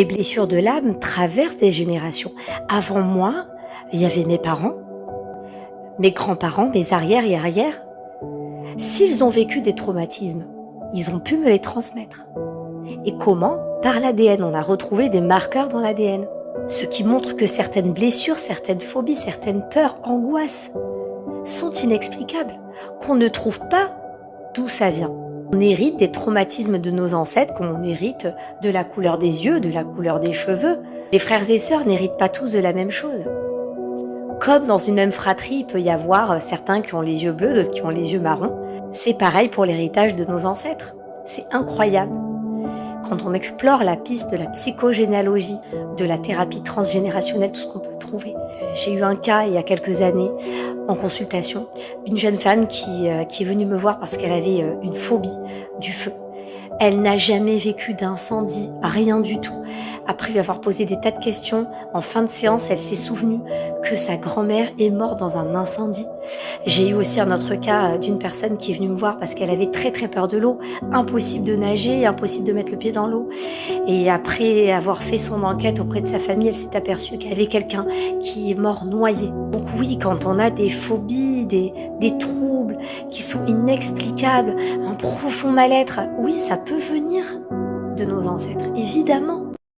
Les blessures de l'âme traversent des générations. Avant moi, il y avait mes parents, mes grands-parents, mes arrières et arrières. S'ils ont vécu des traumatismes, ils ont pu me les transmettre. Et comment? Par l'ADN. On a retrouvé des marqueurs dans l'ADN. Ce qui montre que certaines blessures, certaines phobies, certaines peurs, angoisses sont inexplicables, qu'on ne trouve pas d'où ça vient. On hérite des traumatismes de nos ancêtres, comme on hérite de la couleur des yeux, de la couleur des cheveux. Les frères et sœurs n'héritent pas tous de la même chose. Comme dans une même fratrie, il peut y avoir certains qui ont les yeux bleus, d'autres qui ont les yeux marrons. C'est pareil pour l'héritage de nos ancêtres. C'est incroyable. Quand on explore la piste de la psychogénéalogie, de la thérapie transgénérationnelle, tout ce qu'on peut trouver. J'ai eu un cas il y a quelques années en consultation, une jeune femme qui est venue me voir parce qu'elle avait une phobie du feu. Elle n'a jamais vécu d'incendie, rien du tout. Après lui avoir posé des tas de questions, en fin de séance, elle s'est souvenue que sa grand-mère est morte dans un incendie. J'ai eu aussi un autre cas d'une personne qui est venue me voir parce qu'elle avait très très peur de l'eau. Impossible de nager, impossible de mettre le pied dans l'eau. Et après avoir fait son enquête auprès de sa famille, elle s'est aperçue qu'il y avait quelqu'un qui est mort noyé. Donc oui, quand on a des phobies, des troubles qui sont inexplicables, un profond mal-être, oui, ça peut venir de nos ancêtres, évidemment.